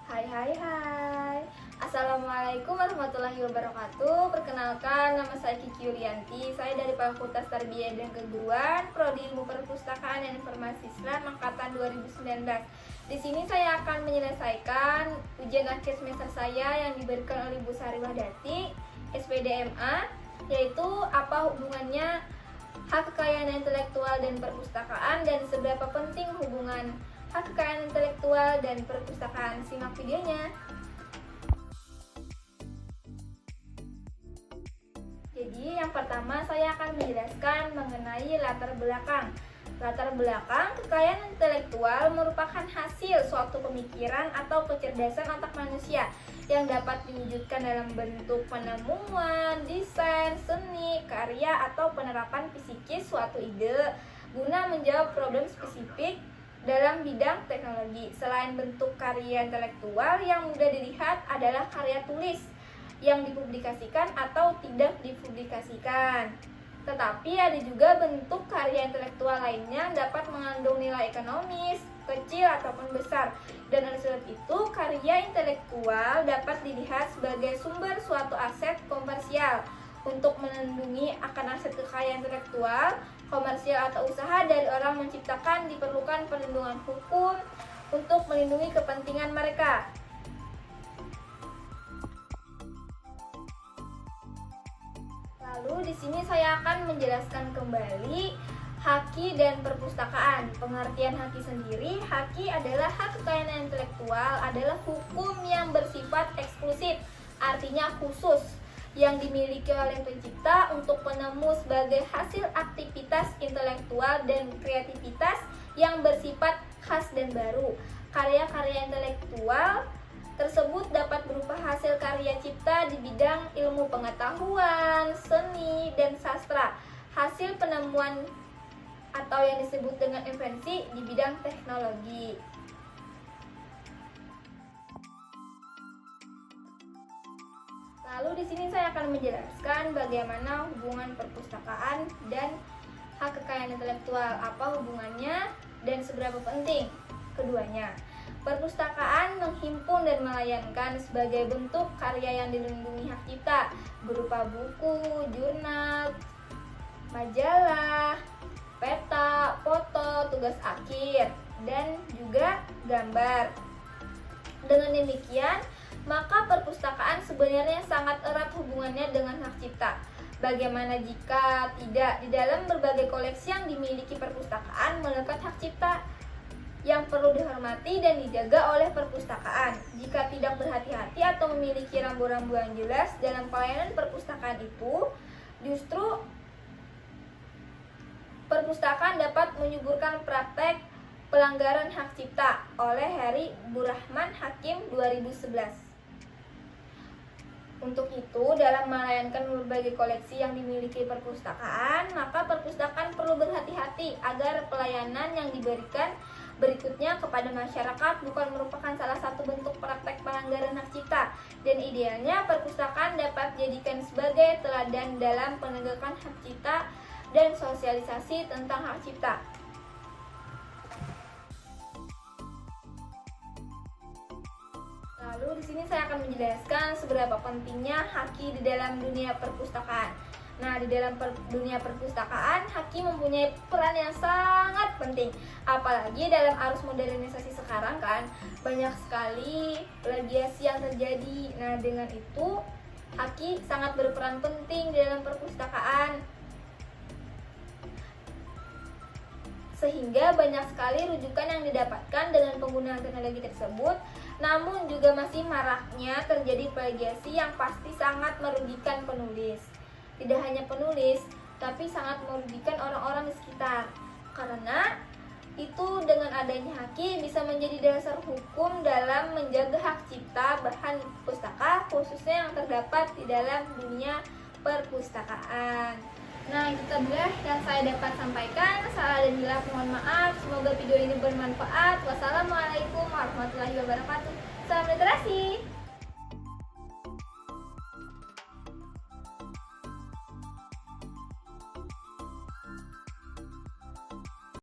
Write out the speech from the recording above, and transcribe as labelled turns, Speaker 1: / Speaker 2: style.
Speaker 1: Hai. Assalamualaikum warahmatullahi wabarakatuh. Perkenalkan, nama saya Kiki Yulianti. Saya dari Fakultas Tarbiyah dan Keguruan, Prodi Ilmu Perpustakaan dan Informasi Islam angkatan 2019. Di sini saya akan menyelesaikan ujian akhir semester saya yang diberikan oleh Bu Sari Wahdati, SPDMA, yaitu apa hubungannya hak kekayaan intelektual dan perpustakaan dan seberapa penting hubungan hak kekayaan intelektual dan perpustakaan. Simak videonya. Jadi yang pertama saya akan menjelaskan mengenai latar belakang. Latar belakang kekayaan intelektual merupakan hasil suatu pemikiran atau kecerdasan otak manusia yang dapat diwujudkan dalam bentuk penemuan, desain, seni, karya, atau penerapan psikis suatu ide guna menjawab problem spesifik dalam bidang teknologi. Selain bentuk karya intelektual yang mudah dilihat adalah karya tulis yang dipublikasikan atau tidak dipublikasikan. Tetapi ada juga bentuk karya intelektual lainnya yang dapat mengandung nilai ekonomis, kecil ataupun besar. Dan oleh sebab itu, karya intelektual dapat dilihat sebagai sumber suatu aset komersial. Untuk melindungi akan aset kekayaan intelektual, komersial atau usaha dari orang menciptakan diperlukan perlindungan hukum untuk melindungi kepentingan mereka. Lalu di sini saya akan menjelaskan kembali haki dan perpustakaan. Pengertian haki sendiri, haki adalah hak kekayaan intelektual adalah hukum yang bersifat eksklusif, artinya khusus, yang dimiliki oleh pencipta untuk penemu sebagai hasil aktivitas intelektual dan kreativitas yang bersifat khas dan baru. Karya-karya intelektual tersebut dapat berupa hasil karya cipta di bidang ilmu pengetahuan, seni, dan sastra, hasil penemuan atau yang disebut dengan invensi di bidang teknologi. Lalu di sini saya akan menjelaskan bagaimana hubungan perpustakaan dan hak kekayaan intelektual, apa hubungannya dan seberapa penting keduanya. Perpustakaan menghimpun dan melayankan sebagai bentuk karya yang dilindungi hak cipta berupa buku, jurnal, majalah, peta, foto, tugas akhir, dan juga gambar. Dengan demikian, maka perpustakaan sebenarnya sangat erat hubungannya dengan hak cipta. Bagaimana jika tidak? Di dalam berbagai koleksi yang dimiliki perpustakaan melekat hak cipta yang perlu dihormati dan dijaga oleh perpustakaan. Jika tidak berhati-hati atau memiliki rambu-rambu yang jelas dalam pelayanan perpustakaan itu, justru perpustakaan dapat menyuburkan praktek pelanggaran hak cipta oleh Heri Burahman Hakim 2011. Untuk itu, dalam melayani berbagai koleksi yang dimiliki perpustakaan, maka perpustakaan perlu berhati-hati agar pelayanan yang diberikan berikutnya kepada masyarakat bukan merupakan salah satu bentuk praktek pelanggaran hak cipta, dan idealnya perpustakaan dapat dijadikan sebagai teladan dalam penegakan hak cipta dan sosialisasi tentang hak cipta. Lalu di sini saya akan menjelaskan seberapa pentingnya haki di dalam dunia perpustakaan. Nah, di dalam dunia perpustakaan, haki mempunyai peran yang sangat penting. Apalagi dalam arus modernisasi sekarang kan, banyak sekali plagiasi yang terjadi. Nah, dengan itu, haki sangat berperan penting di dalam perpustakaan. Sehingga banyak sekali rujukan yang didapatkan dengan penggunaan teknologi tersebut. Namun juga masih maraknya terjadi plagiasi yang pasti sangat merugikan penulis. Tidak hanya penulis, tapi sangat merugikan orang-orang di sekitar. Karena itu dengan adanya haki bisa menjadi dasar hukum dalam menjaga hak cipta bahan pustaka, khususnya yang terdapat di dalam dunia perpustakaan. Nah, itu adalah yang saya dapat sampaikan. Salah dan hilaf mohon maaf. Semoga video ini bermanfaat. Wassalamualaikum warahmatullahi wabarakatuh. Salam literasi.